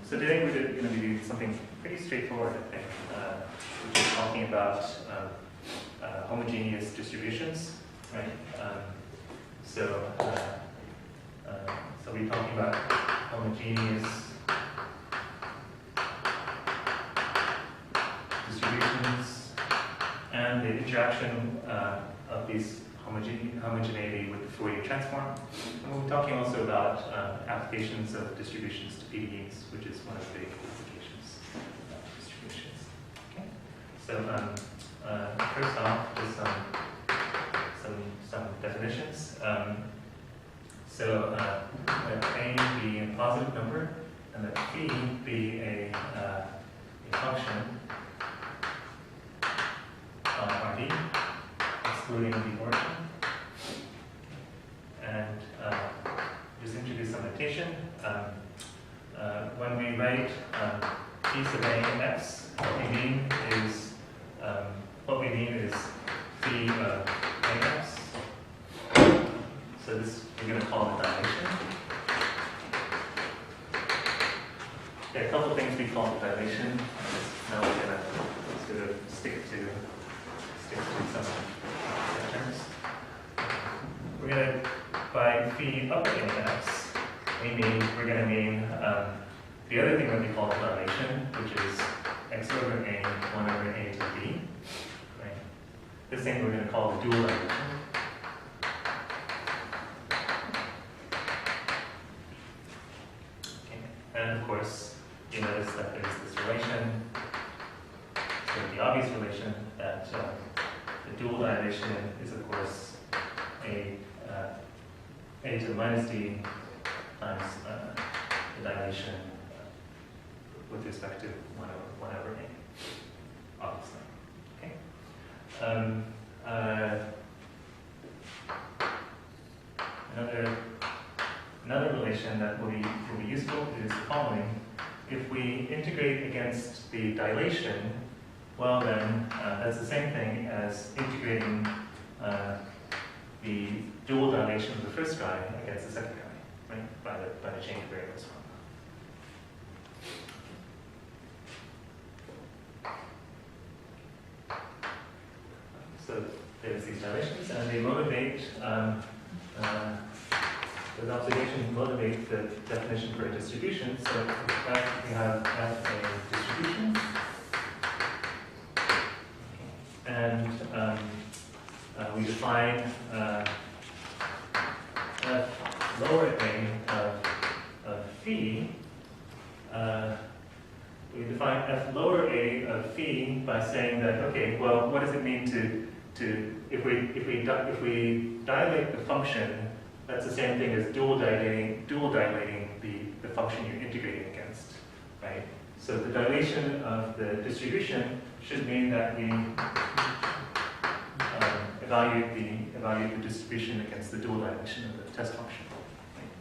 So today we're going to be doing something pretty straightforward, I think, which is talking about homogeneous distributions, right? So we're talking about homogeneous distributions and the interaction of these homogeneity with the Fourier transform. And we're talking also about applications of distributions to PDEs, which is one of the big applications of distributions. Okay. So first off, just some definitions. Let A be a positive number, and let phi be a function of Rd, excluding the origin. And just introduce some notation. When we write p sub A and x, what we mean is phi of AX. So this we're going to call the dilation. There are a couple things we call the dilation. Now we're going to sort of stick to some terms. We're going to, by phi of AX, we're going to mean the other thing that we call the dilation, which is x over a, 1 over a to b. Right? This thing we're going to call the dual dilation. And of course, you notice that there's this relation, sort of the obvious relation, that the dual dilation is, of course, a to the minus d times the dilation with respect to 1 over a, obviously. Okay. Another relation that will be useful is the following. If we integrate against the dilation, well then, that's the same thing as integrating the dual dilation of the first guy against the second guy, right? By the change of variables formula. So there's these dilations, and they motivate. Those observations motivate the definition for a distribution. So in fact, we have F a distribution, and we define F lower a of phi. We define F lower a of phi by saying that, okay, well, what does it mean to if we dilate the function? That's the same thing as dual dilating the function you're integrating against, right? So the dilation of the distribution should mean that we evaluate the distribution against the dual dilation of the test function. Right?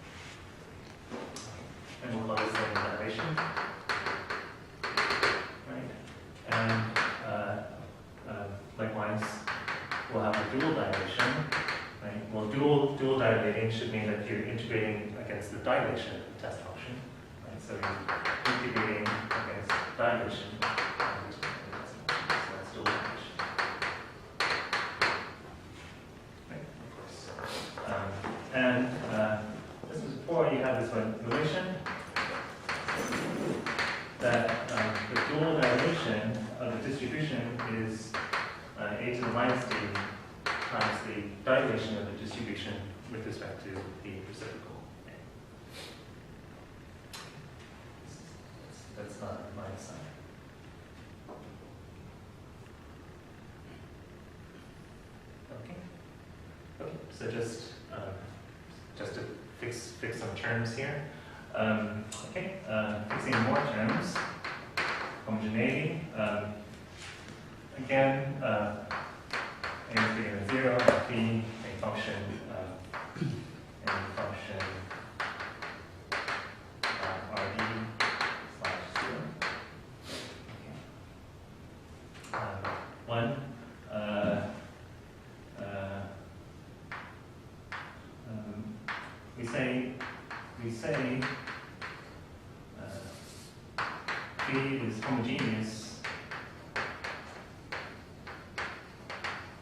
And we'll call this the dilation, right? And likewise, we'll have a dual dilation. Right? Well, dual dilating should mean that you're integrating against the dilation of the test function. Right? So you're integrating against dilation. So that's dual dilation. Right? Of course. And this is before you have this one relation that the dual dilation of the distribution is a to the minus d times the dilation of the distribution with respect to the reciprocal. That's not a minus sign. Okay. So just to fix some terms here. Fixing more terms. Homogeneity. Again. A is bigger than 0, phi, a function Rd / 0. Okay. 1. We say phi is homogeneous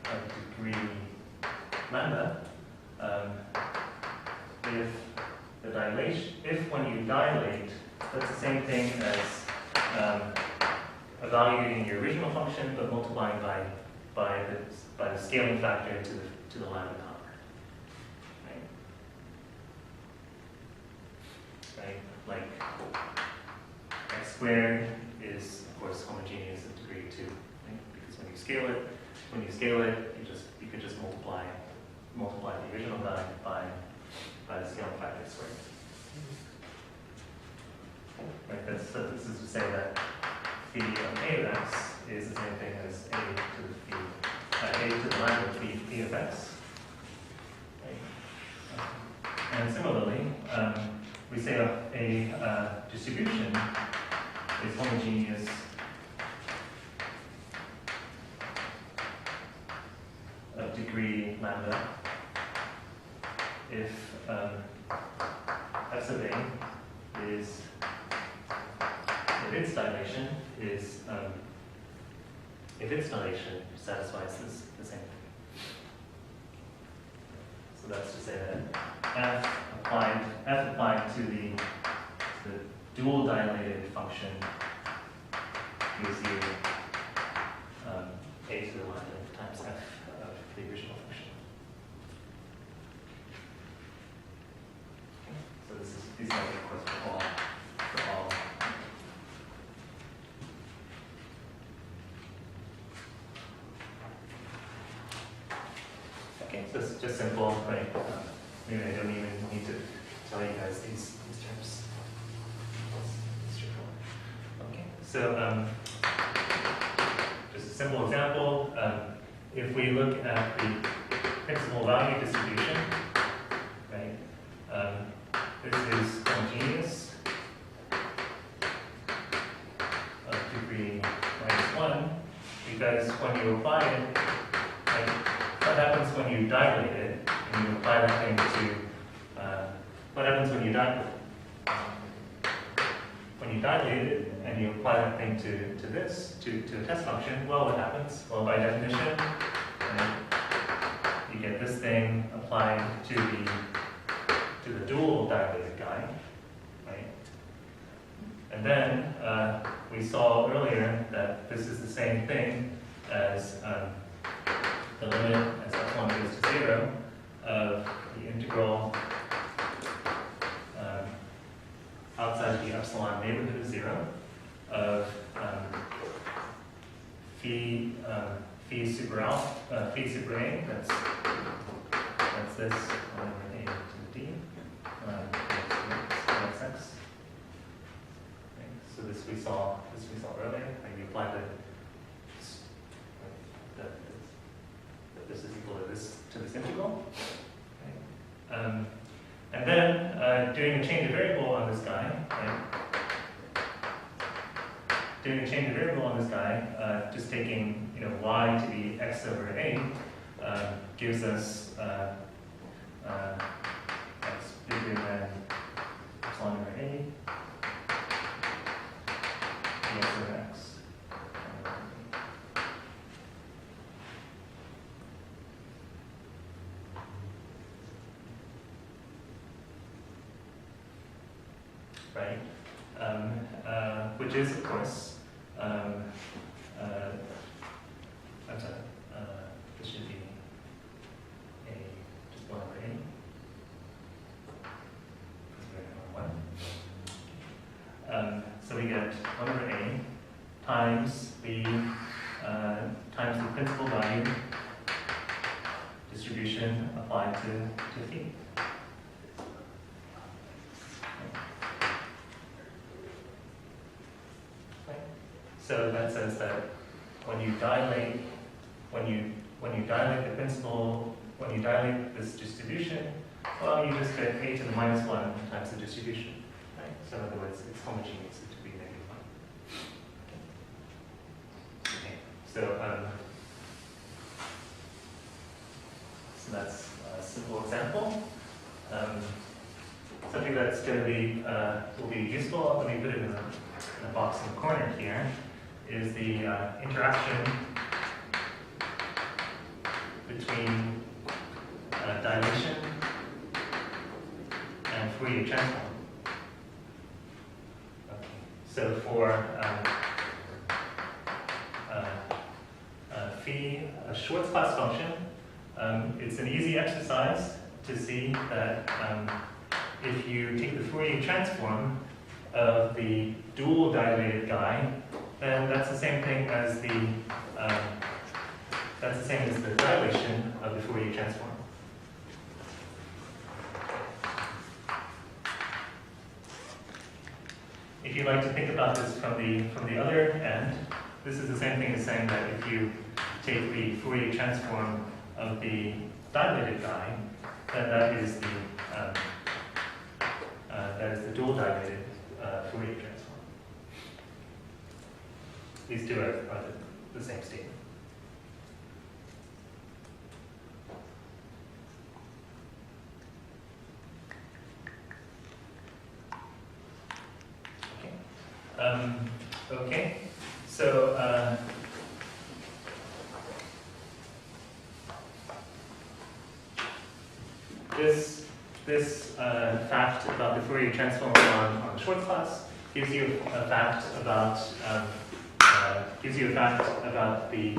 of degree lambda, if the dilation, if when you dilate, that's the same thing as evaluating your original function but multiplying by the scaling factor to the lambda power. Right? Like x squared is of course homogeneous of degree 2, right? Because when you scale it, you could just multiply the original value by the scaling factor squared. Right? So this is to say that phi of a of x is the same thing as a to the lambda phi of x. Right? And similarly, we say a distribution is homogeneous of degree lambda if f sub a is, if its dilation satisfies the same thing. So that's to say that f applied to the dual dilated function gives you a to the lambda times f of the original function. So these are of course for all. Okay, so it's just simple, right? Maybe I don't even need to tell you guys these terms. It's straightforward. Okay, so just a simple example. If we look at the principal value distribution, right? This is homogeneous of degree -1 because when you apply it, right, what happens when you dilate it and you apply that thing to, what happens when you dilate it? When you dilate it and you apply that thing to a test function, well, what happens? Well, by definition, you get this thing applied to the dual dilated guy, right? And then we saw earlier that this is the same thing as the limit as epsilon goes to 0 of the integral outside the epsilon neighborhood of 0 of phi super a, that's this over a to the d, x. Okay, so this we saw earlier, and you apply this is equal to this integral. Okay. And then doing a change of variable on this guy, right? Doing a change of variable on this guy, just taking y to be x over a, gives us x bigger than epsilon over a, dx over x. Right? Which is, of course, I'm sorry, this should be just 1 over a, because we're at 1. So we get 1 over a times the principal value distribution applied to phi. So that says that when you dilate the principal, when you dilate this distribution, well, you just get a to the -1 times the distribution, right? So in other words, it's homogeneous to be -1. Okay. So that's a simple example. Something that's going to be will be useful. Let me put it in the box in the corner here, is the interaction between dilation and Fourier transform. Okay. So for phi, a Schwartz class function, it's an easy exercise to see that if you take the Fourier transform of the dual dilated guy, then that's the same thing as the dilation of the Fourier transform. If you'd like to think about this from the other end, this is the same thing as saying that if you take the Fourier transform of the dilated guy, then that is the dual dilated Fourier transform. These two are the same statement. Okay, so this fact about the Fourier transform on the Schwartz class gives you a fact about the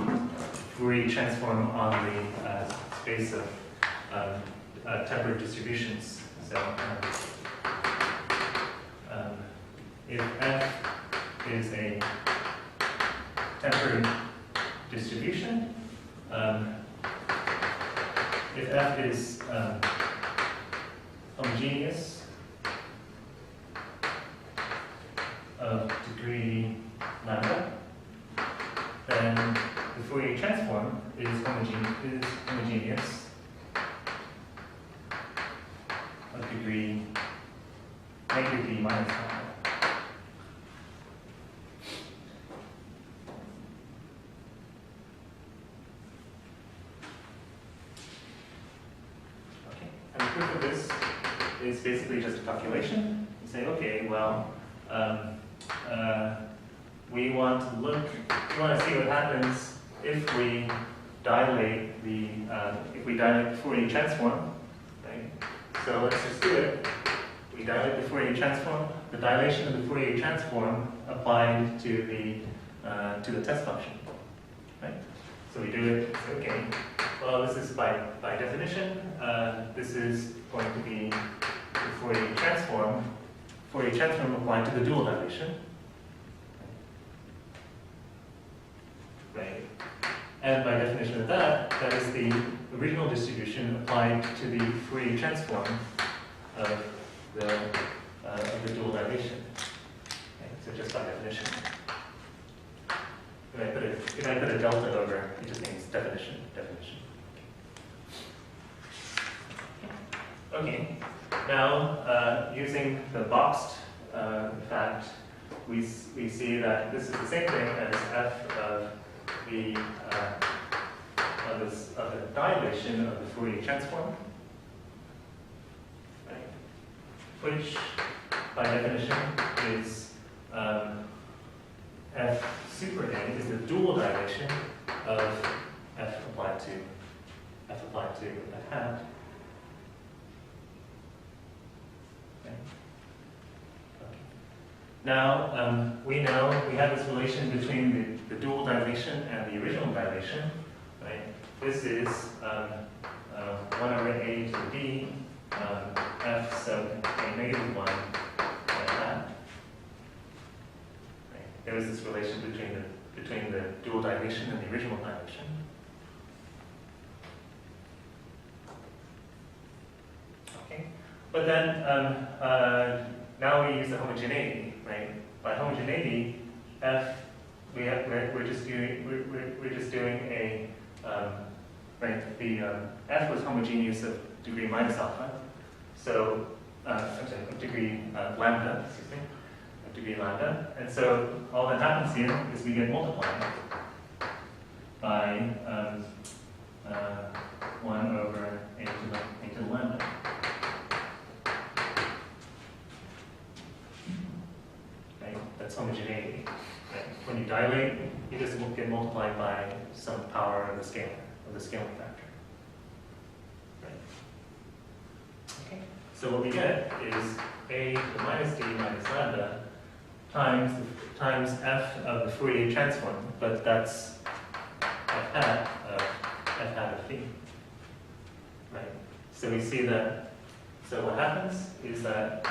Fourier transform on the space of tempered distributions. So if F is a tempered distribution, if F is homogeneous of degree lambda, then the Fourier transform is homogeneous of degree negative d minus lambda. Is basically just a calculation. You say, okay, well, we want to see what happens if we dilate the Fourier transform, right? So let's just do it. We dilate the Fourier transform. The dilation of the Fourier transform applied to the test function, right? So we do it. Say, okay. Well, this is by definition. This is going to be the Fourier transform applied to the dual dilation. Right. And by definition of that is the original distribution applied to the Fourier transform of the dual dilation. Okay. So just by definition. If I put a delta over, it just means definition. Okay, now using the boxed fact, we see that this is the same thing as f of the dilation of the Fourier transform, right? Which by definition is f super n is the dual dilation of f applied to f hat. Now, we know we have this relation between the dual dilation and the original dilation, right? This is 1 over a to the b, f sub a negative 1 like that. Right? There is this relation between the dual dilation and the original dilation. Okay, but then now we use the homogeneity, right? By homogeneity, f we're just doing a right. The f was homogeneous of degree minus alpha, so I'm sorry, of degree lambda, excuse me, of degree lambda, and so all that happens here is we get multiplied by 1 over a to the lambda. homogeneity. Right? When you dilate, you just get multiplied by some power of the scaling factor. Right? Okay. So what we get is a to the minus d minus lambda times f of the Fourier transform, but that's f hat of phi. Right? So we see that, so what happens is that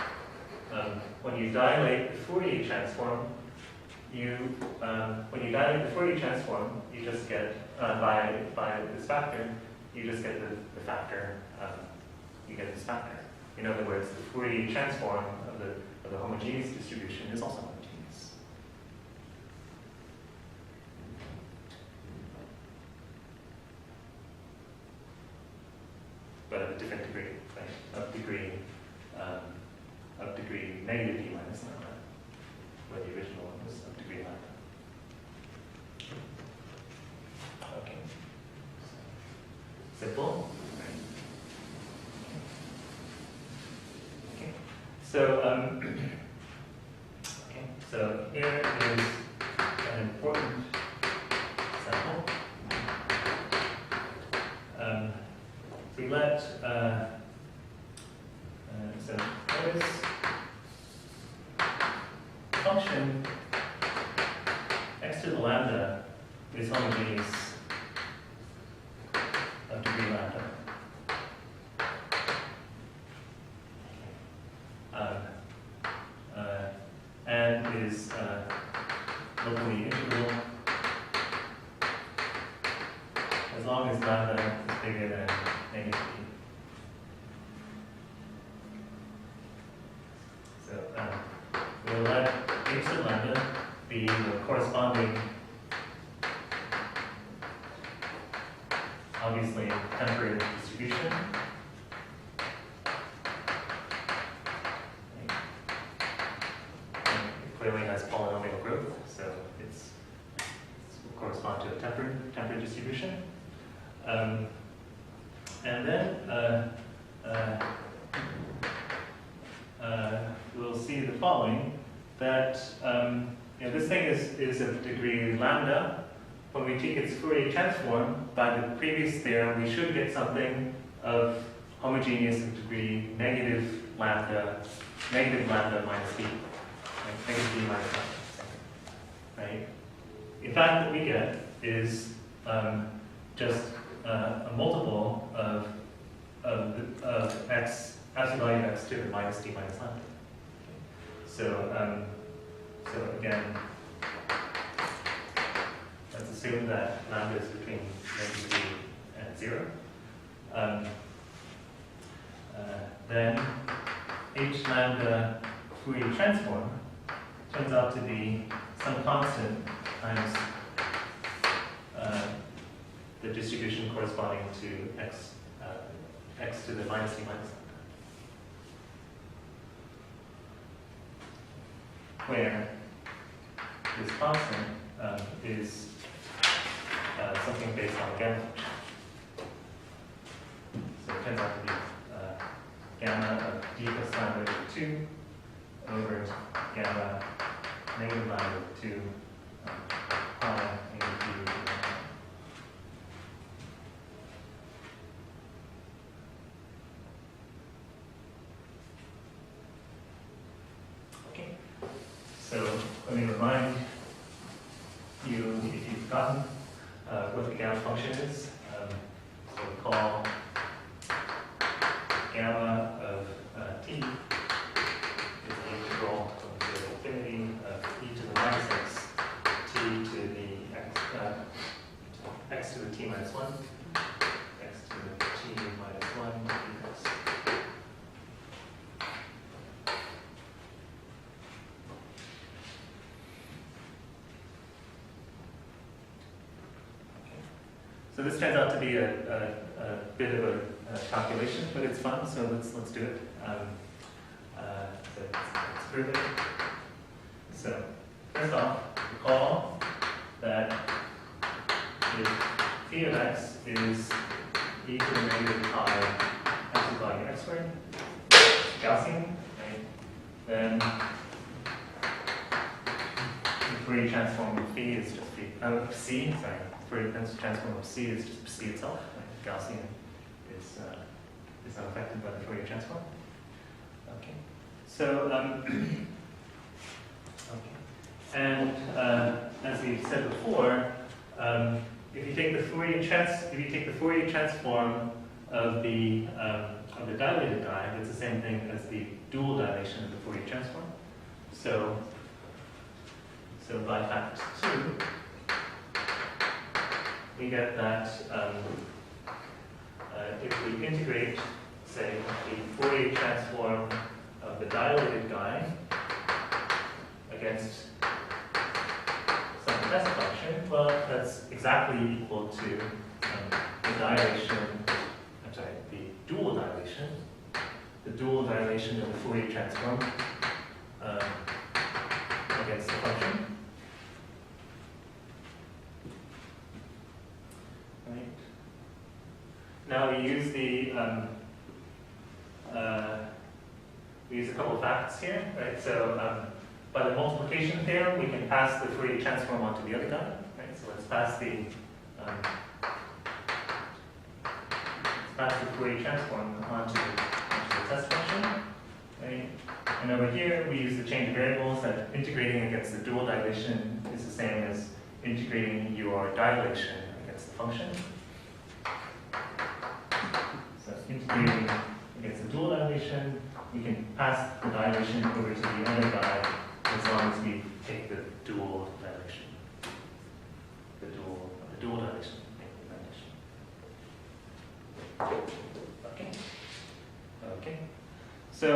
when you dilate the Fourier transform, you just get, by this factor, you just get the factor, you get this factor. In other words, the Fourier transform of the homogeneous distribution is also homogeneous. But of a different degree, right? Of degree negative d minus lambda, where the original one was of degree lambda. Okay. Simple. Okay. So so here is an important example. We let so notice function x to the lambda is homogeneous of degree lambda. And is locally integral as long as lambda is bigger than negative d. So we'll let h to lambda be the corresponding, obviously, temperate distribution. It clearly has polynomial growth, so it's will correspond to a temperate distribution. And then we'll see the following, that this thing is of degree lambda. When we take its Fourier transform, by the previous theorem, we should get something of homogeneous of degree negative lambda minus d, right? Negative d minus lambda, right? In fact, what we get is just a multiple of x, absolute value of x to the minus d minus lambda. So again, let's assume that lambda is between negative d and 0. Then h lambda Fourier transform turns out to be some constant times the distribution corresponding to x to the minus d minus lambda, where this constant is something based on a gamma function. So it turns out to be gamma of d plus lambda over 2 over gamma negative lambda over 2 pi negative d over 2. Okay. So let me remind you, if you've forgotten, what the gamma function is. So we call gamma of t is the integral from 0 to infinity of e to the minus x t to the x to the t minus 1, x to the t minus 1 dx. So this turns out to be a bit of a calculation, but it's fun, so let's do it. So let's prove it. So first off, recall that if phi of x is e to the negative pi absolute value x squared, Gaussian, right? Then Fourier transform of phi is just phi, C, sorry, Fourier transform of C is just C itself. Right? Gaussian is unaffected by the Fourier transform. Okay. So, okay. And as we said before, if you take the Fourier transform of the dilated die, it's the same thing as the dual dilation of the Fourier transform. So by fact 2, we get that if we integrate, say, the Fourier transform of the dilated guy against some test function, well, that's exactly equal to the dilation, I'm sorry, the dual dilation of the Fourier transform against the function. Right. Now we use a couple of facts here, right? So by the multiplication theorem, we can pass the Fourier transform onto the other guy, right? So let's pass the Fourier transform onto the test function, right? And over here, we use the change of variables that integrating against the dual dilation is the same as integrating your dilation against the function. So integrating against the dual dilation, we can pass the dilation over to the other guy as long as we take the dual dilation. The dual dilation. Okay. Okay. So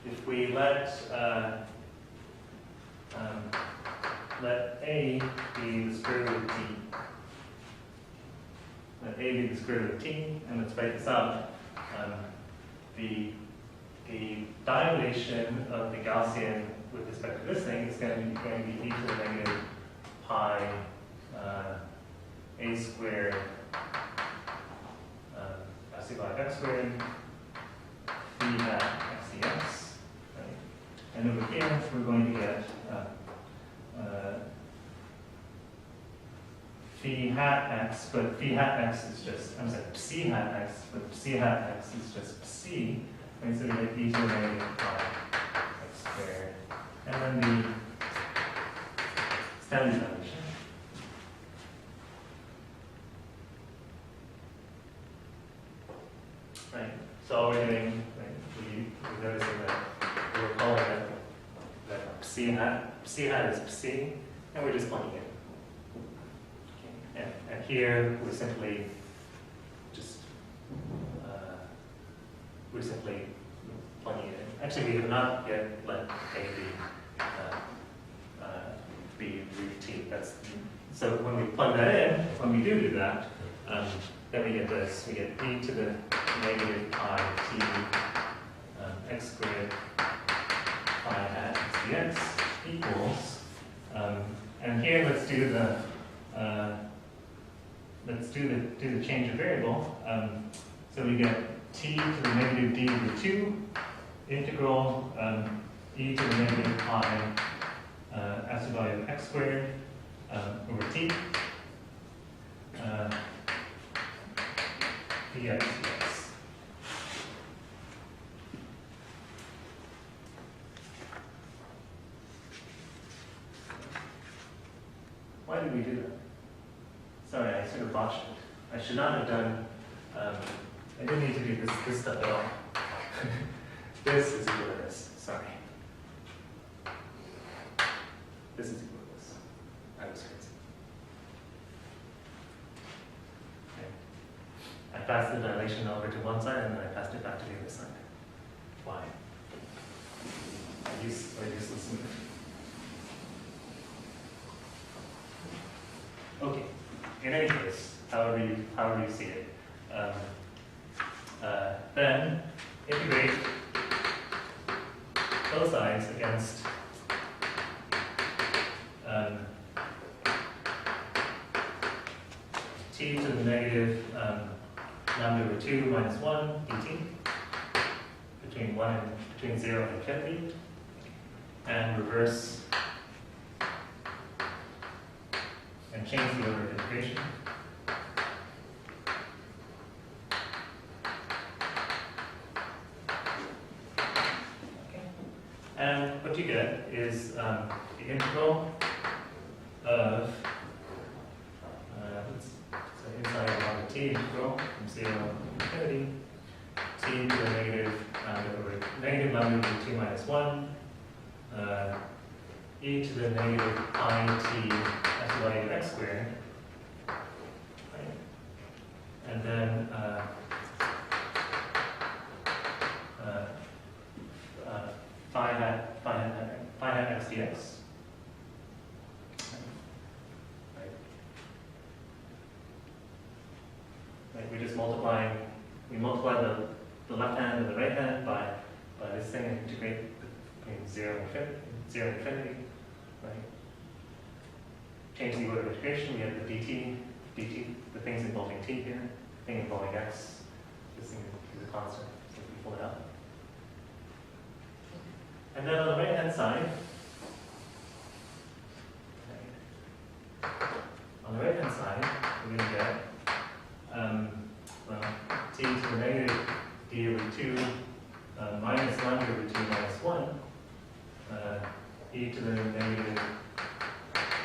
if we let A be the square root of T. Let A be the square root of T, and let's write this out. The dilation of the Gaussian with respect to this thing is going to be e to the negative pi a squared c by x squared phi hat x dx. Right? And over here, we're going to get phi hat x, but phi hat x is just, I'm sorry, psi hat x, but psi hat x is just psi. And so we get e to the negative pi x squared. And then the standard dilation. Right. So all we're doing, right, we're noticing that we're calling that psi hat is psi, and we're just plugging it. Okay. And here we're simply just plugging it in. Actually, we have not yet let A be root T. So when we plug that in, when we do that, then we get this. We get e to the negative pi t x squared pi hat x dx equals. And here let's do the change of variable. So we get t to the negative d over 2 integral e to the negative pi absolute value of x squared over t dx dx. Why did we do that? Sorry, I sort of botched it. I should not have done, I didn't need to do this stuff at all. This is equal to this, sorry. This is equal to this. I was crazy. Okay. I passed the dilation over to one side and then I passed it back to the other side. Why? I useless move. Okay. In any case, however you see it, then integrate both sides against t to the negative lambda over 2 minus 1 dt between line between 0 and infinity, and reverse and change the order of integration. Okay. And what you get is the integral of, so inside of t integral from 0 to infinity, t to the negative lambda over 2 minus 1, e to the negative I t as y of x squared, right? And then phi hat x dx. Right, we multiply the left hand and the right hand by this thing and integrate between 0 and infinity, right? Change the order of integration, we have the dt, the things involving t here, thing involving x, this thing is a constant, so we pull it out. And then on the right hand side, we're going to get t to the negative d over 2 minus lambda over 2 minus 1, e to the negative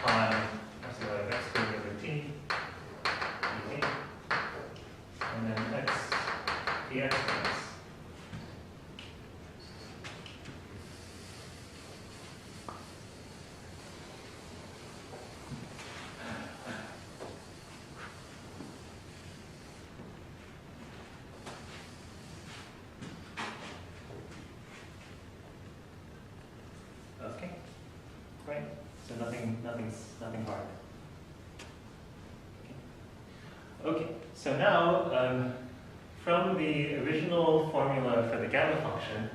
pi epsilon of x squared over t, dt, and then x dx. Okay, right. So nothing hard. Okay. So now from the original formula for the gamma function,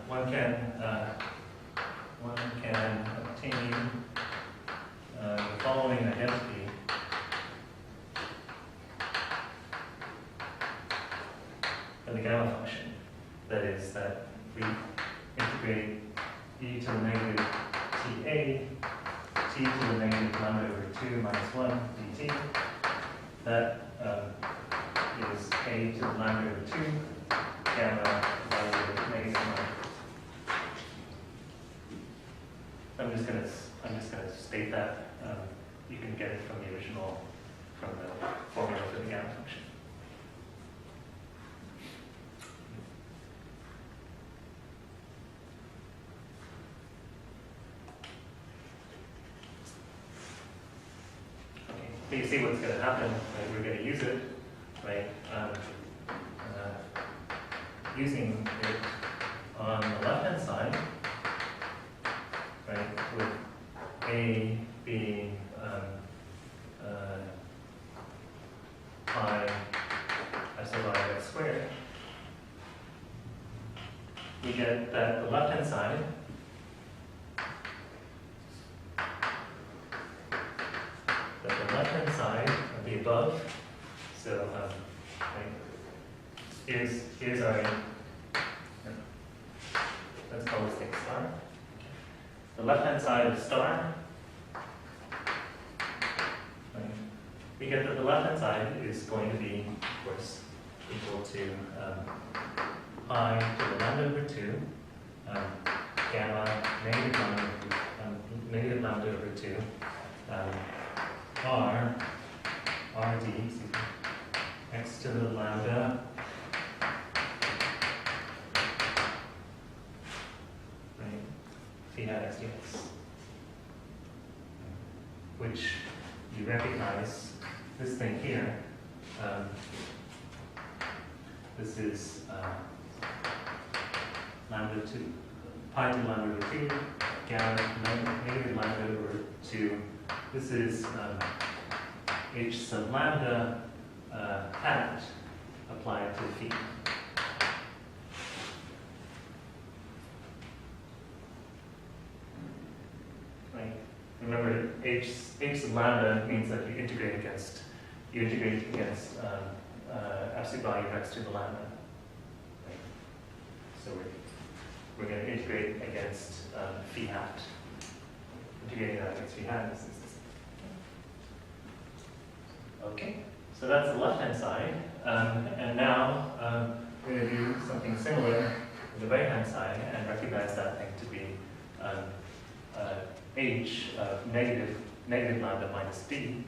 one can obtain the following identity. For the gamma function, that is that we integrate e to the negative ta, t to the negative lambda over 2 minus 1 dt. That is a to the lambda over 2 gamma lambda over negative lambda. I'm just gonna state that. You can get it from the original, from the formula for the gamma function. So you see what's going to happen, right? We're going to use it, right? Using it on the left-hand side, right? With a being pi epsilon of x squared, we get that the left-hand side of the above. So right, here's our, let's call this thing star. The left hand side of star, right, we get that the left hand side is going to be, of course, equal to pi to the lambda over 2, gamma negative lambda over 2, rd, x to the lambda, right, phi hat x dx, which you recognize this thing here. This is lambda 2, pi to lambda over 2, gamma negative lambda over 2. This is h sub lambda hat applied to phi. Right. Remember, h sub lambda means that you integrate against absolute value of x to the lambda. Right. So we're we're going to integrate against phi hat. Integrating that against phi hat is this. Okay, so that's the left-hand side. And now we're going to do something similar with the right-hand side and recognize that thing to be h of negative lambda minus d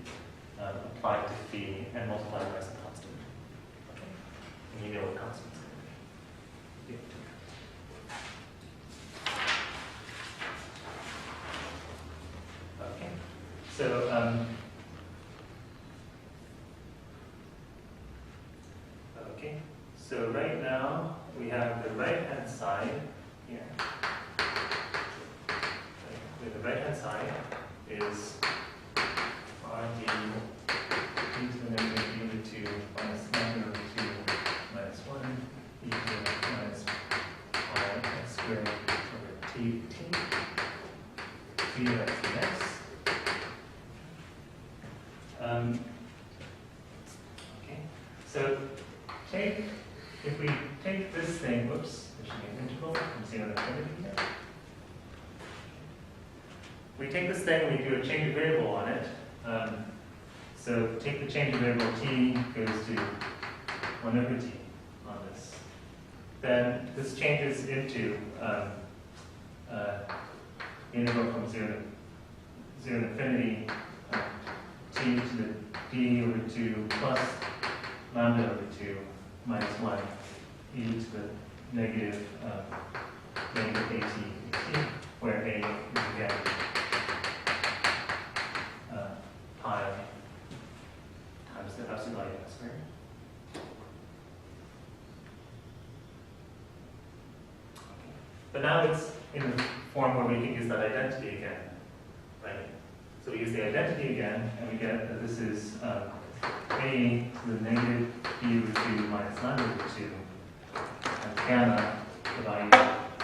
applied to phi and multiplied by some constant. Okay, and you know what constant is going to be. Okay, so okay, so right now we have the right-hand side here. The right-hand side is rd e to the negative e to the 2 minus lambda over 2 minus 1 e to the minus pi x squared over t of x dx. Okay, so if we take this thing, whoops, there should be an integral, you can see another infinity here. We take this thing and we do a change of variable on it. So take the change of variable t goes to 1 over t on this. Then this changes into the integral from 0 to infinity t to the d over 2 plus lambda over 2 minus 1 e to the negative at, where a is again pi times the absolute value of x squared. Okay. But now it's in the form where we can use that identity again, right? So we use the identity again, and we get that this is a to the negative d over 2 minus lambda over 2 and gamma, the value of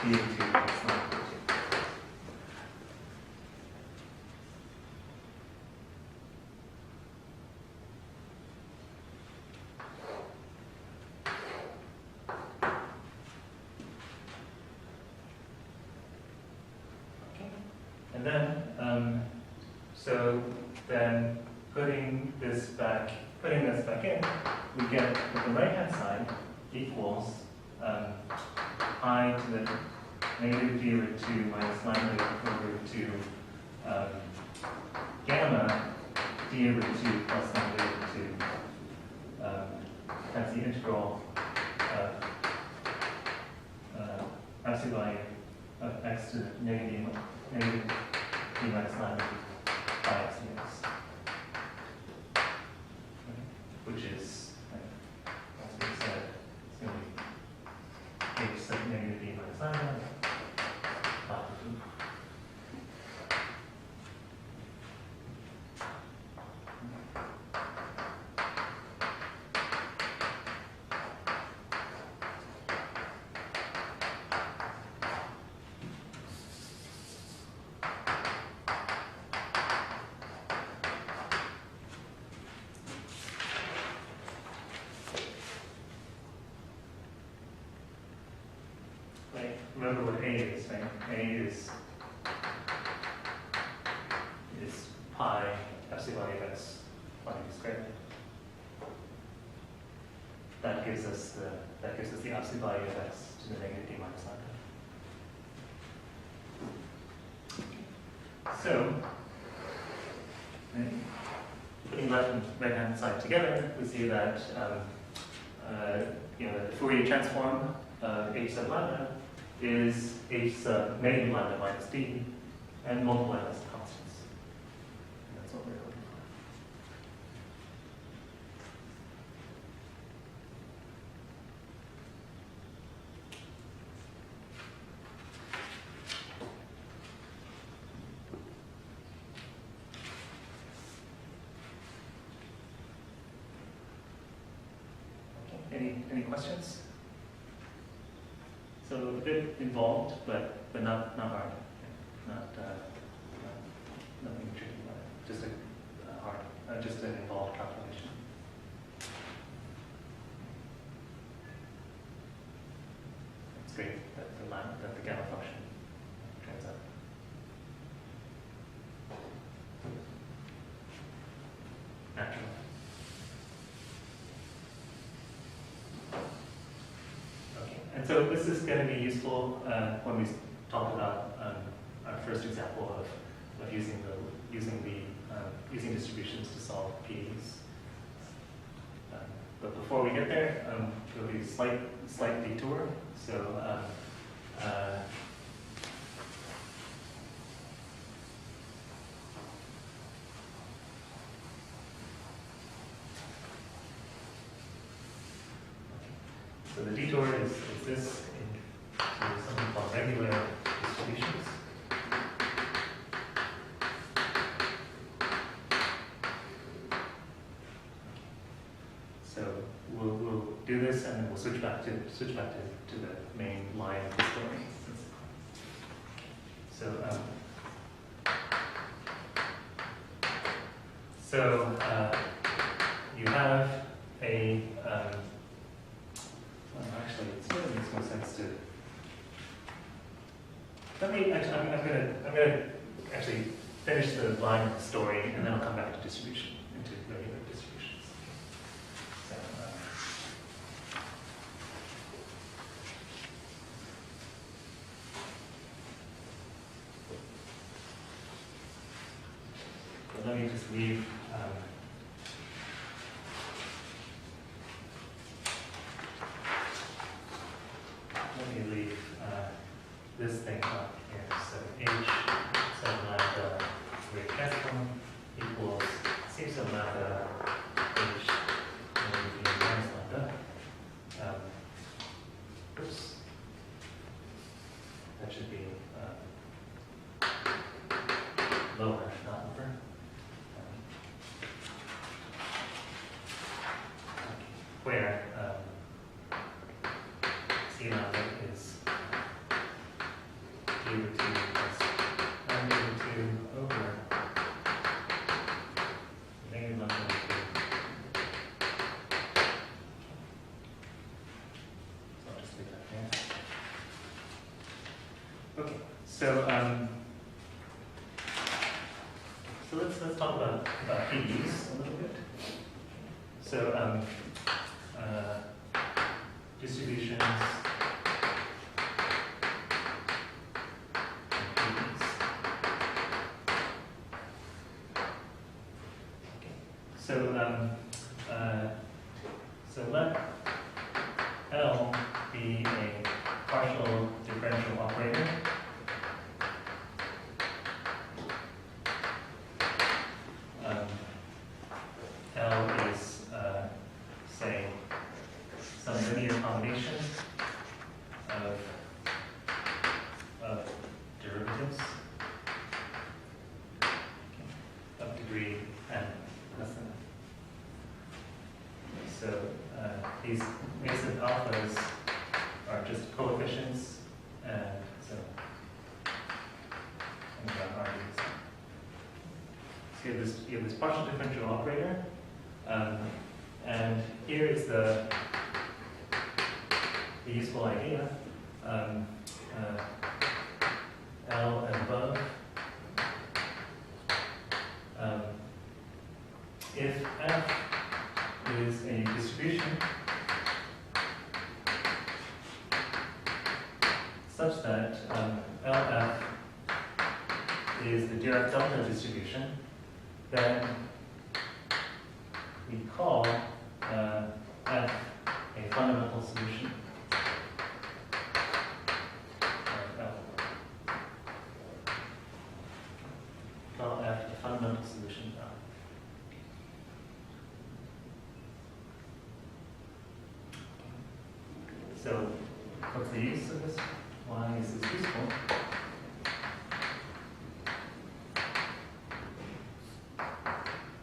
d over 2 minus lambda over 2. And then, so then putting this back in, we get that the right-hand side equals I to the negative d over 2 minus lambda over 2 gamma d over 2 plus lambda over 2. That's the integral of absolute value of x to the negative d minus lambda by x dx. Which is, as we said, it's going to be h sub negative d minus lambda. Remember what A is, right? A is pi epsilon value of x squared. That gives us the absolute value of x to the negative d minus lambda. So, putting left and right hand side together, we see that the Fourier transform of h sub lambda is h sub negative lambda minus d and multiplied by some constants. And that's what we're looking for. Okay. Any questions? So a bit involved, but not hard. Nothing tricky about it. Just just an involved calculation. That's good. demonstrate that the gamma function turns out. Natural. Okay, and so this is going to be useful when we talk about our first example of using distributions to solve PDEs. But before we get there, there'll be a slight detour. So so the detour is this into something called regular distributions. So we'll do this, and then we'll switch back to the main line of the story. So you have a well, actually, it really makes more sense to. Let me actually. I'm gonna actually finish the line of the story, and then I'll come back to distribution, into regular distributions. So let me just leave. Let me leave this thing up here. So h sub lambda with epsilon equals c sub lambda h minus lambda. Oops. That should be lower, not upper. Where c lambda is d over 2 plus lambda over 2 over negative lambda over 2. So I'll just leave that there. Okay, so let's talk about PDEs a little bit. So distributions and PDEs. Okay. So let L be a partial differential operator. L is, say, some linear combination of derivatives of degree n less than n. So these nascent alphas are just coefficients, and so you have this partial differential operator, and here is the useful idea. L and above. If f is a distribution such that LF is the Dirac-Delta distribution, then we call F a fundamental solution of L. Call F a fundamental solution of L. So, what's the use of this? Why is this useful?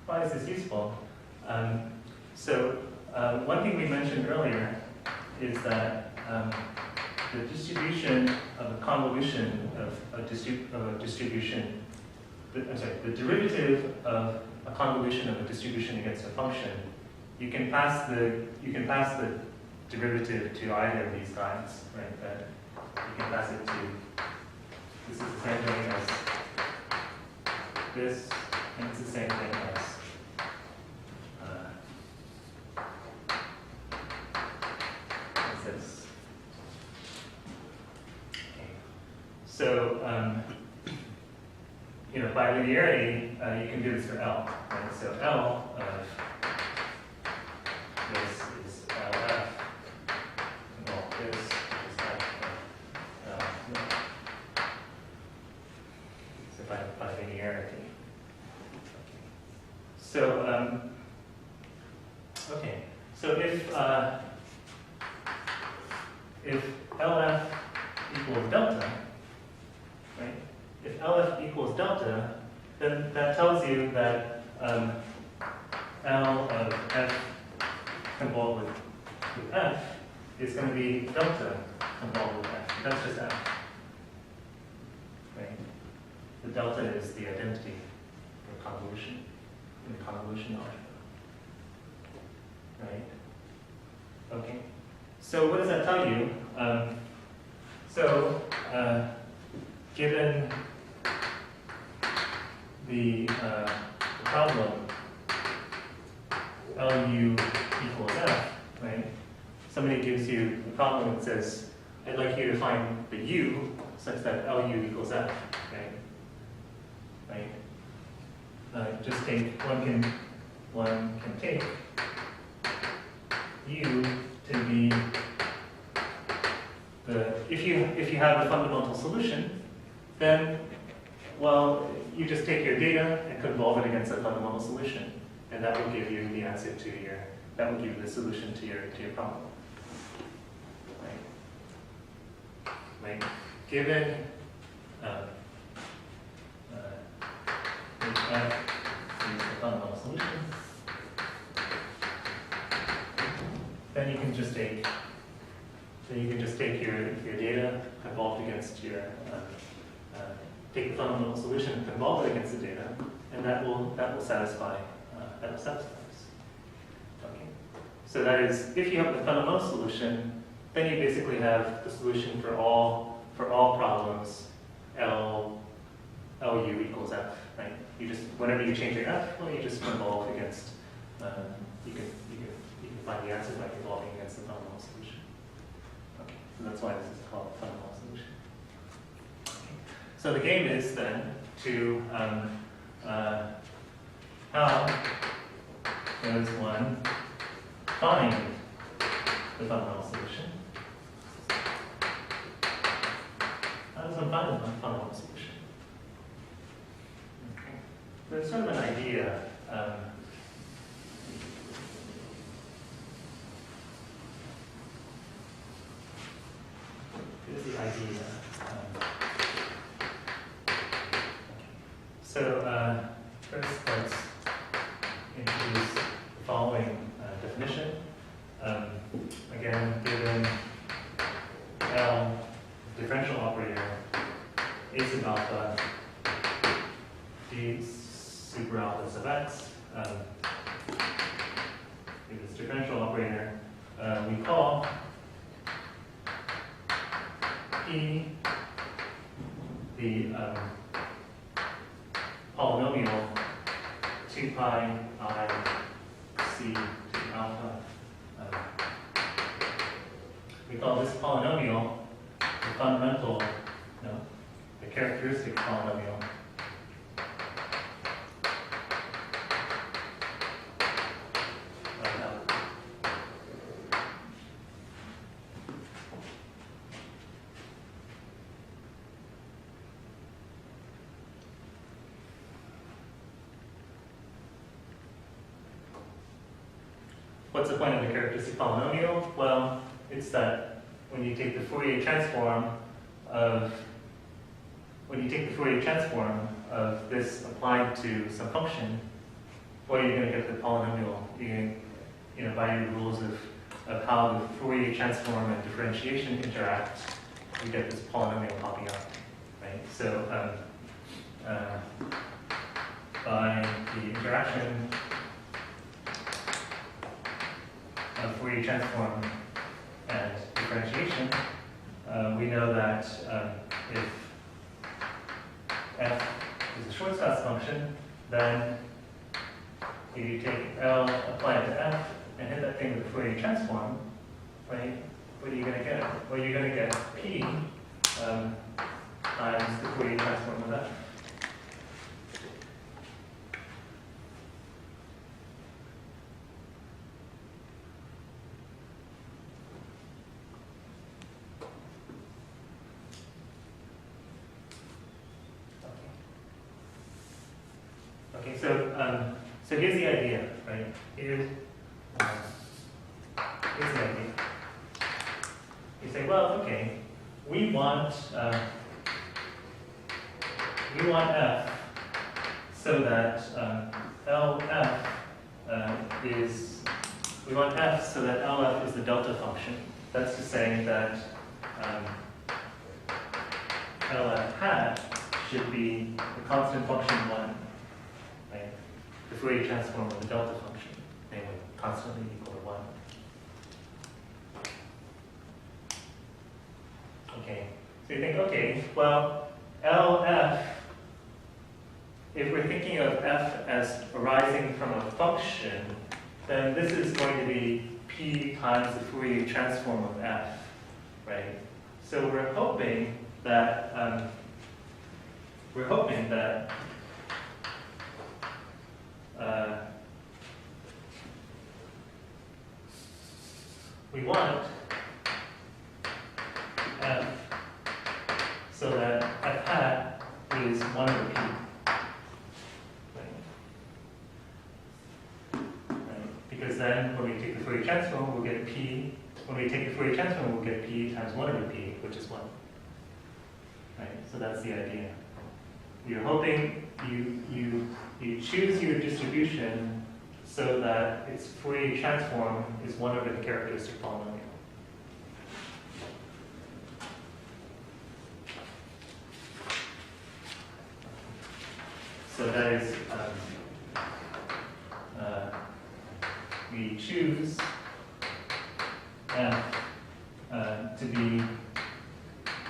Why is this useful? One thing we mentioned earlier is that the distribution of a convolution of a distribution, the derivative of a convolution of a distribution against a function, you can pass the derivative to either of these guys, right? That you can pass it to, this is the same thing as this, and it's the same thing as this. Okay. So, you know, by linearity, you can do this for L, right? So L of this is LF, well, this is F of so by linearity. So, okay, so if LF equals delta, right? If LF equals delta, then that tells you that L of F convolved with F is going to be delta convolved with F. That's just F. Right? The delta is the identity or convolution in the convolution algebra. Right? Okay. So what does that tell you? Given the problem LU equals F, right? Somebody gives you a problem that says, I'd like you to find the U such that LU equals F, right? Just take, one can take U to be if you have a fundamental solution, then, well, you just take your data and convolve it against a fundamental solution, and that will give you the answer to that will give you the solution to your problem. Right? Given if F is the fundamental solution, then you can just take your data, convolved against your take the fundamental solution and convolve it against the data, and that will satisfy this. Okay. So that is, if you have the fundamental solution, then you basically have the solution for all problems LU equals F, right? You just, whenever you change your F, well, you just convolve against you can find the answer by convolving against the fundamental solution. Okay. So that's why this is called a fundamental solution. So the game is then to how does one find the fundamental solution? How does one find the fundamental solution? Okay. There's sort of an idea. Here's the idea. So first, let's introduce the following definition. Again, given L, differential operator, A sub alpha, D super alpha sub x, with this differential operator, we call E the polynomial 2 pi I c to the alpha. We call this polynomial the fundamental, the characteristic polynomial. What's the point of the characteristic polynomial? Well, it's that when you take the Fourier transform of this applied to some function, well, you're going to get the polynomial. By your rules of how the Fourier transform and differentiation interact, you get this polynomial popping up, right? So by the interaction of Fourier transform differentiation, we know that if f is a Schwarzschild function, then if you take L, apply it to f, and hit that thing with the Fourier transform, right? What are you going to get? Well, you're going to get p times the Fourier transform of f. Okay, so here's the idea, right? Here's the idea. You say, well, okay, we want f so that LF is, we want f so that LF is the delta function. That's to say that LF hat should be the constant function 1. Right? The Fourier transform of the delta function, namely constantly equal to 1. Okay, so you think, okay, well, LF, if we're thinking of f as arising from a function, then this is going to be p times the Fourier transform of f, right? So we're hoping that we want f so that f hat is 1 over p. Right? Because then when we take the Fourier transform, we'll get p. When we take the Fourier transform, we'll get p times 1 over p, which is 1. Right? So that's the idea. You're hoping you choose your distribution so that its Fourier transform is 1 over the characteristic polynomial. So that is, we choose f to be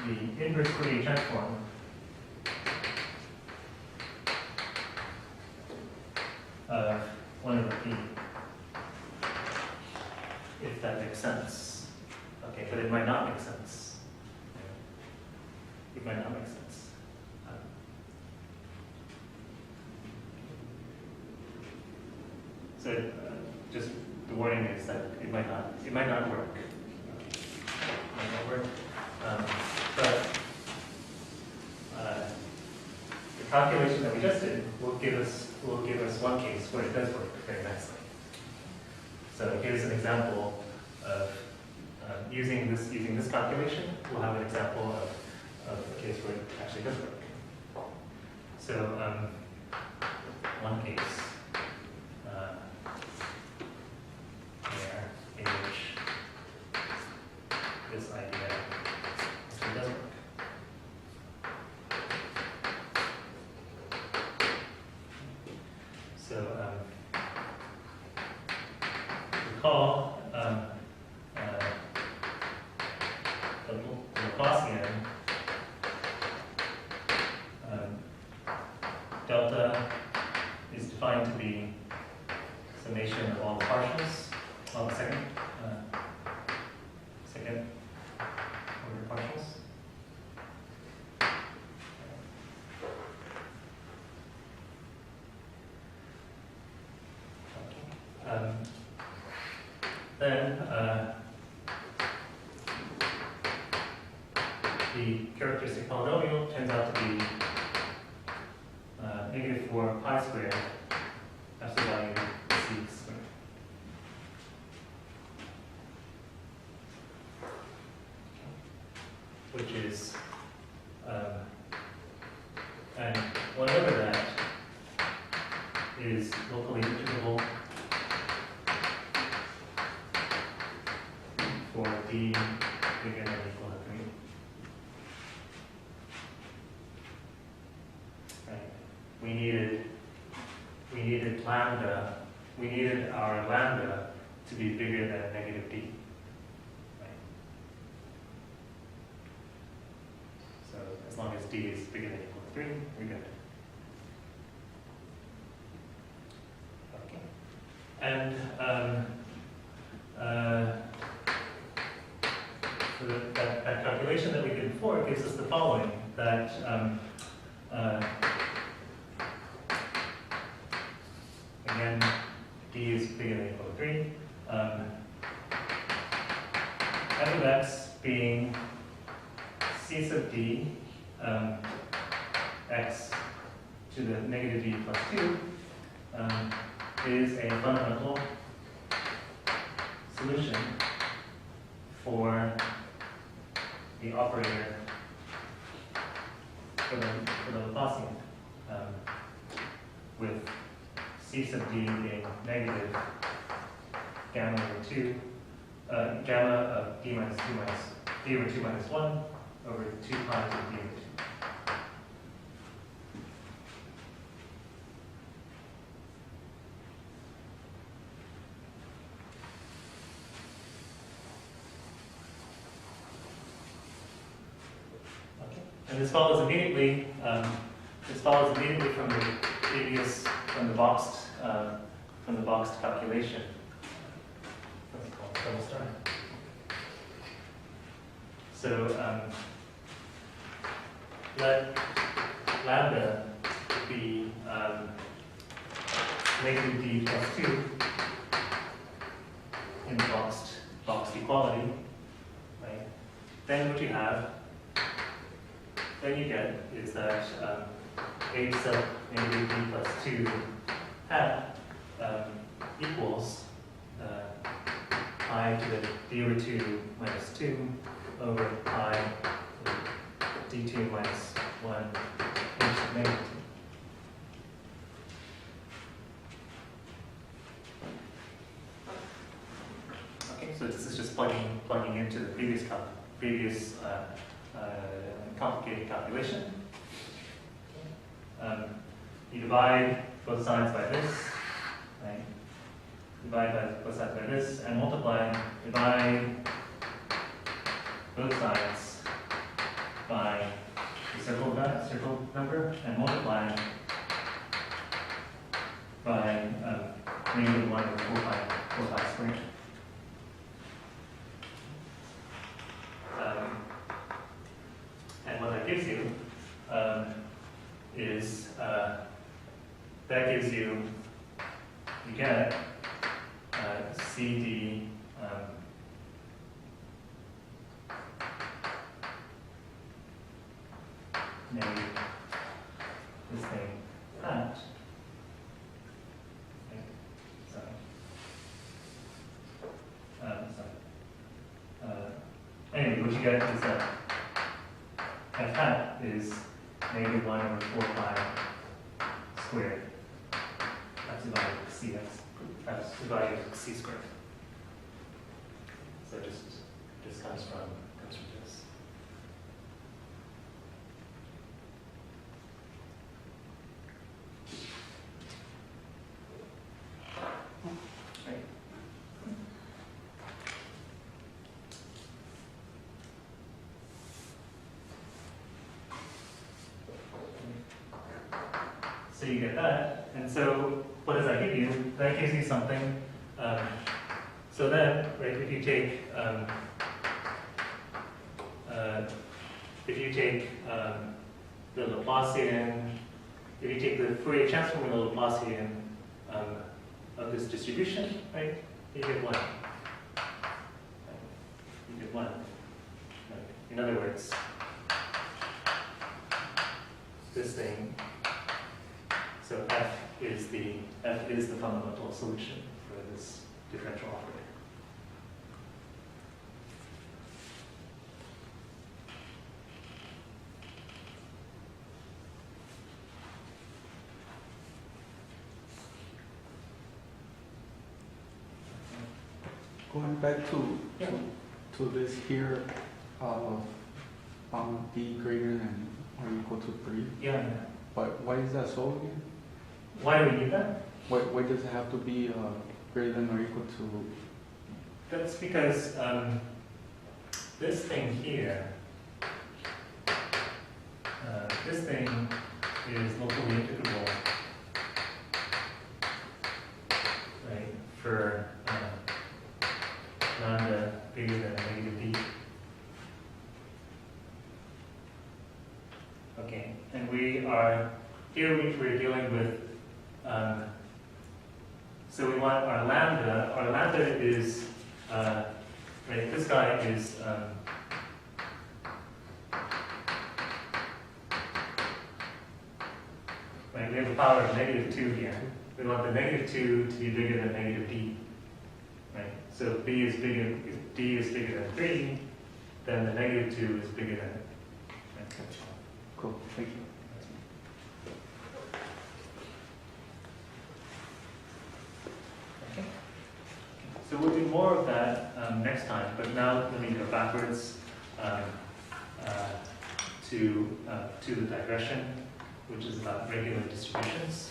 the inverse Fourier transform of 1 over p, if that makes sense. Okay, but it might not make sense. It might not make sense. So just the warning is that it might not work. It might not work. But the calculation that we just did will give us one case where it does work very nicely. So here's an example of using this calculation. We'll have an example of a case where it actually does work. So one case where in which this idea actually does work. So recall the Laplacian delta is defined to be summation of all the partials, all the second order partials. Then the characteristic polynomial turns out to be -4 pi squared after value c squared. Which is, and 1 over that is locally integrable for d bigger than or equal to 3. Right. We needed lambda. We needed our lambda to be bigger than -d. Right. D is bigger than or equal to 3, we're good. Okay. And so that calculation that we did before gives us the following, that again, D is bigger than or equal to 3. F of x being C sub D, x to the negative D plus 2, is a fundamental solution for the operator for the Laplacian, with C sub D being negative gamma over 2, gamma of D minus 2 minus D over 2 minus 1 over 2 times of D over 2. And this follows immediately. From the previous, from the boxed calculation. What's it called? Double star. So let lambda be negative D plus 2 in the boxed equality, right? Then what you have. Then you get is that h sub negative D plus 2 hat equals pi to the D over 2 minus 2 over pi to the D2 minus 1 h sub negative 2. Okay, so this is just plugging into the previous complicated calculation. You divide both sides by this, right? Divide both sides by this, and divide both sides by the circle number, and multiply by negative 1 over 4 pi squared. And what that gives you is you get CD negative this thing hat. Anyway, what you get is that f hat is negative 1 over 4 pi squared. That's divided by cx. That's divided by c squared. So just comes from this. Right. So you get that, and so what does that give you? That gives you something. So then, right, if you take the Laplacian, if you take the Fourier transform of the Laplacian of this distribution, right, you get 1. Right? You get 1. Right? In other words, this thing. So F is the fundamental solution for this differential operator. Going back to this here, D greater than or equal to 3. Yeah. But why is that so again? Why do we need that? Why does it have to be greater than or equal to? That's because this thing here this thing is locally integrable, right, for lambda bigger than negative d. Okay, and we're dealing with, so we want our lambda is, right, this guy is, right, we have a power of -2 here. We want the -2 to be bigger than negative d, right? So if d is bigger than 3, then the -2 is bigger than it. Right? Cool, thank you. Okay. So we'll do more of that next time, but now let me go backwards to the digression, which is about regular distributions.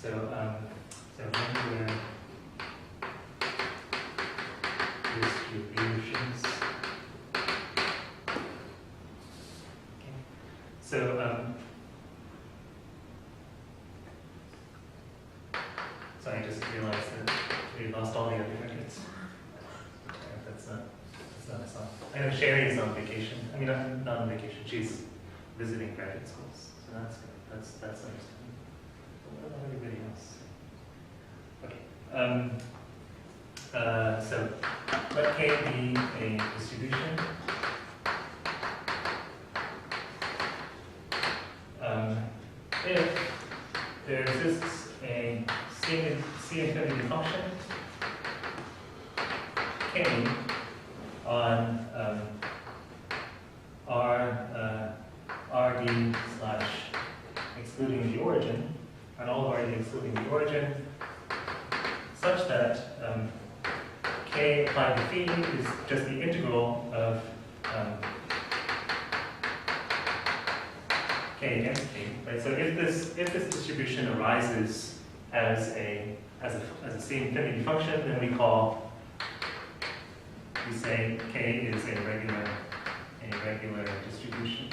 So regular distributions. Okay. So I just realized that we lost all the other targets. That's not a song. I know Sherry is on vacation. I mean, not on vacation. She's visiting graduate schools, so that's good. That's understandable. What about everybody else? Okay. So let K be a distribution. If there exists a C infinity function K on Rd slash excluding the origin, on all of Rd excluding the origin, such that K applied to phi is just the integral of K against K. Right? So if this distribution arises as a C infinity function, then we say K is a regular distribution.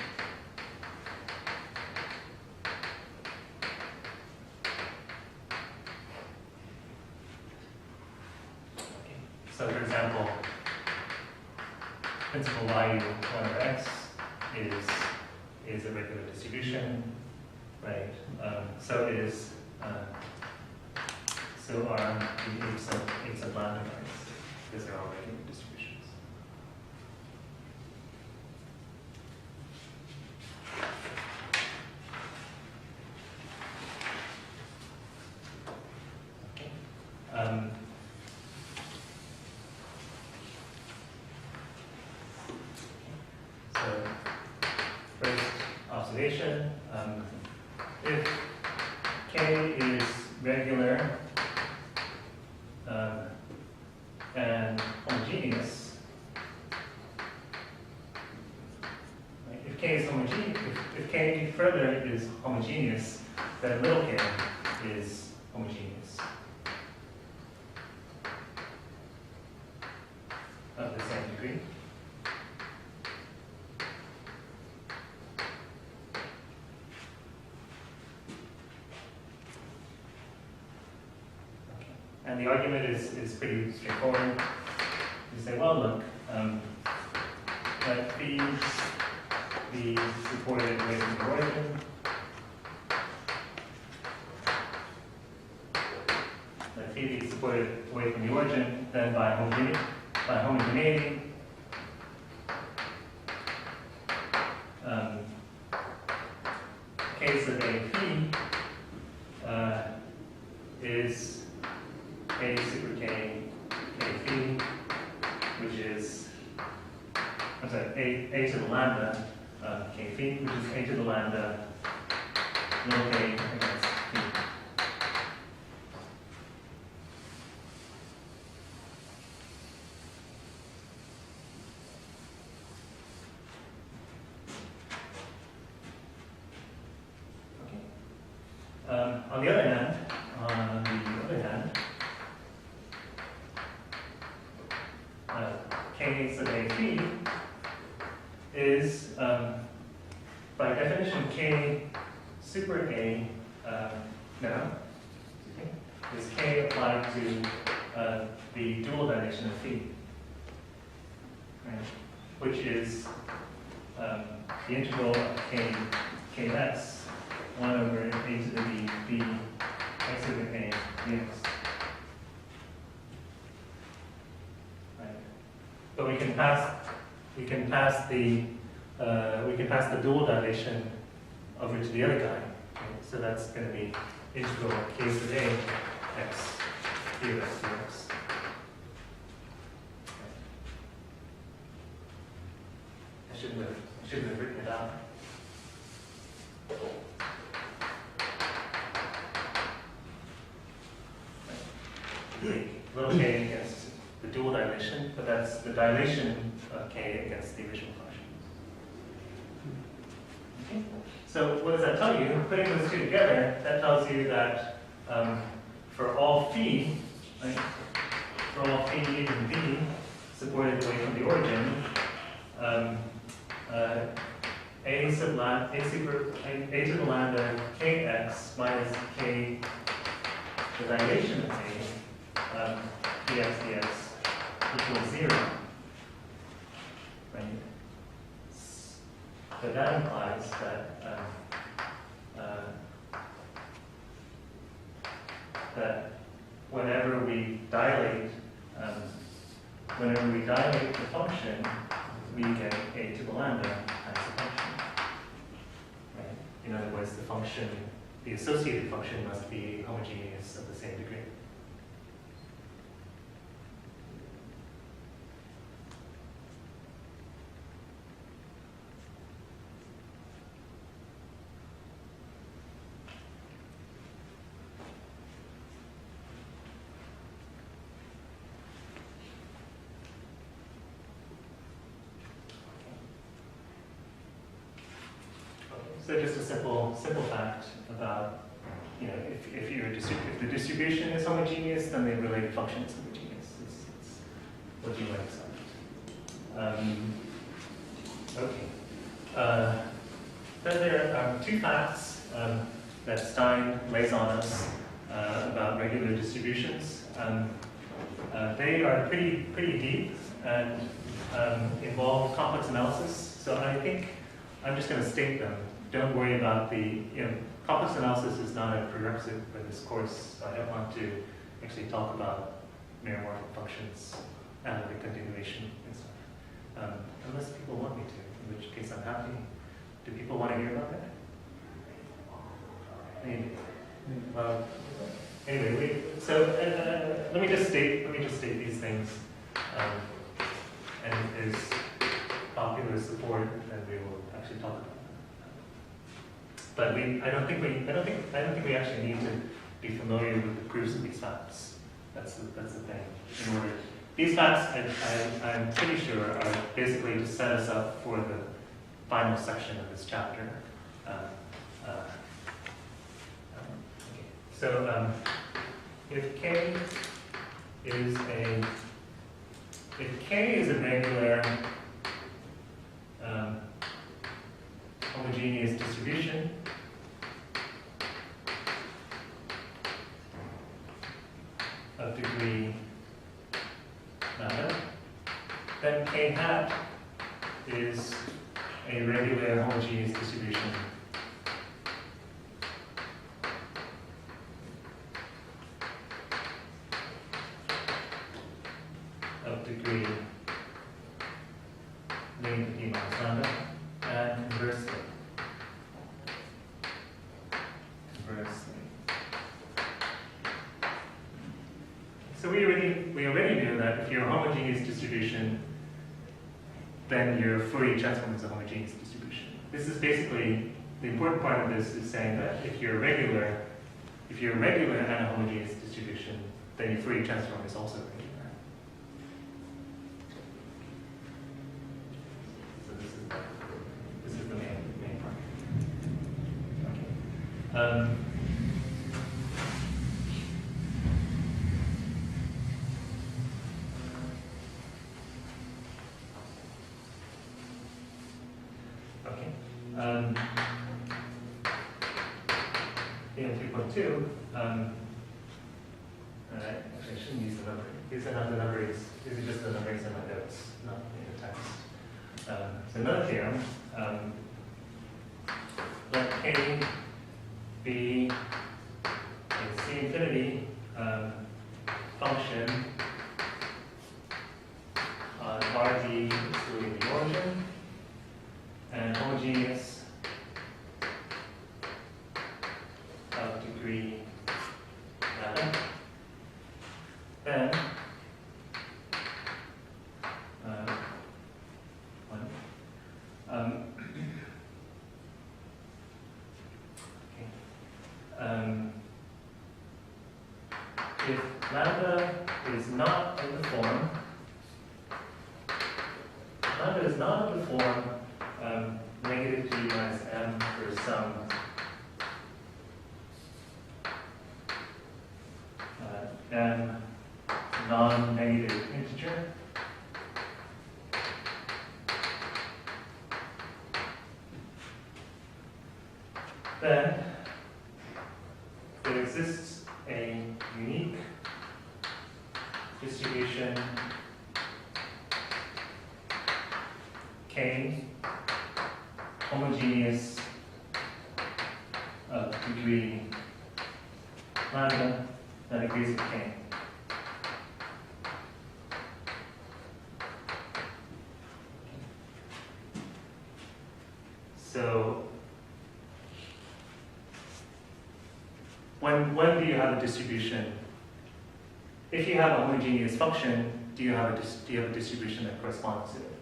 Okay. So for example, principal value 1 over x is a regular distribution, right? So is so are the h sub lambda, right? Because they're all regular distributions. Okay. So first observation, if K is regular and homogeneous, right? If K is homogeneous, if K further is homogeneous, then little k is homogeneous of the same degree. And the argument is pretty straightforward. You say, well, look, let these be supported away from the origin. Let phi be supported away from the origin, then by homogeneity, case of A phi is A super K phi, which is, I'm sorry, A to the lambda K phi, which is A to the lambda little k against phi. On the other hand, K sub A phi is, by definition, K super A, is K applied to the dual dilation of phi, right? Which is the integral of kx 1 over a to the b, b x over a dx. Right. But we can pass the dual dilation over to the other guy. Right? So that's going to be integral k sub a x dx dx. I shouldn't have written it out. Little k against the dual dilation, but that's the dilation of k against the original function. Okay. So what does that tell you? Putting those two together, that tells you that for all phi, right, for all phi in V supported away from the origin, a to the lambda kx minus k, the dilation of a, dx dx equals 0. Right? So that implies that whenever we dilate the function, we get a to the lambda as a function. Right? In other words, the associated function must be homogeneous of the same degree. So just a simple fact about, if the distribution is homogeneous, then the related function is homogeneous. It's what you might expect. Okay. Then there are two facts that Stein lays on us about regular distributions. They are pretty deep and involve complex analysis. So I think I'm just going to state them. Don't worry about complex analysis is not a prerequisite for this course, so I don't want to actually talk about meromorphic functions, analytic continuation, and stuff. Unless people want me to, in which case I'm happy. Do people want to hear about that? Maybe. Anyway, let me just state these things, and if there's popular support, then we will actually talk about it. But I don't think we actually need to be familiar with the proofs of these facts. That's the thing. These facts, I'm pretty sure, are basically to set us up for the final section of this chapter. So if K is a regular homogeneous distribution, of degree lambda, then K hat is a regular homogeneous distribution of degree lambda d minus lambda, and conversely. So we already knew that if you're a homogeneous distribution, then your Fourier transform is a homogeneous distribution. This is basically, the important part of this is saying that if you're a regular and a homogeneous distribution, then your Fourier transform is also regular. So this is the main part. Okay. Okay. In 3.2, actually I shouldn't use the number. These are not the numbers, these are just the numbers in my notes, not in the text. So another theorem, let K be a C infinity function on RD excluding the origin and homogeneous of degree lambda. Then if lambda is not in the form, negative g minus m for some m non-negative integer, then there exists a unique distribution K homogeneous of degree lambda that agrees with K. So when do you have a distribution? If you have a homogeneous function, do you have a distribution that corresponds to it?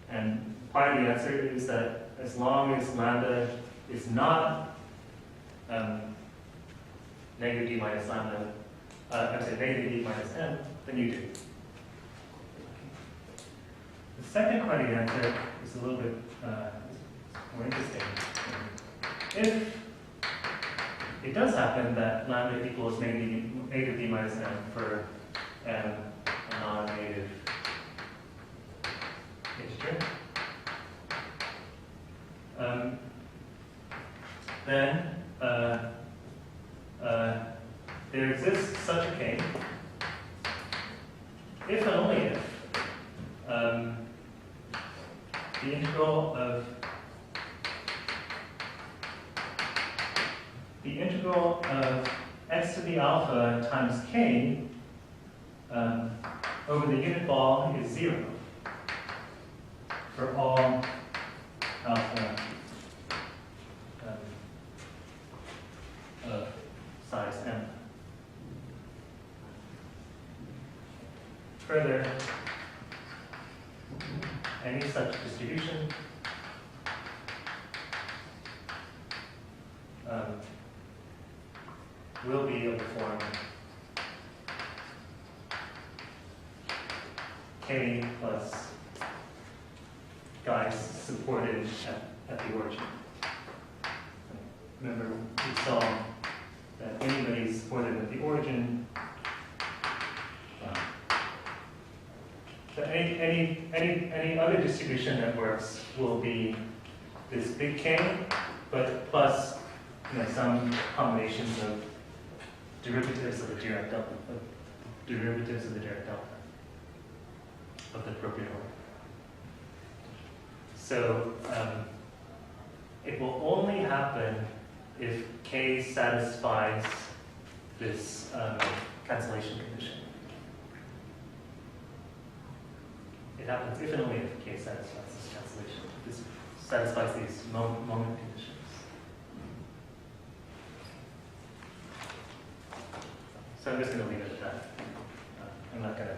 And part of the answer is that as long as lambda is not negative d minus lambda, negative d minus m, then you do. The second part of the answer is a little bit more interesting. If it does happen that lambda equals negative d minus m for m a non-negative integer, then there exists such a K if and only if the integral of x to the alpha times k over the unit ball is 0 for all alpha of size m. Further, any such distribution will be of the form K plus guys supported at the origin. Remember, we saw that anybody supported at the origin, so any other distribution that works will be this big K, but plus some combinations of derivatives of the Dirac delta, of the appropriate order. So it will only happen if K satisfies this cancellation condition. It happens if and only if K satisfies this cancellation. This satisfies these moment conditions. So I'm just going to leave it at that. I'm not going to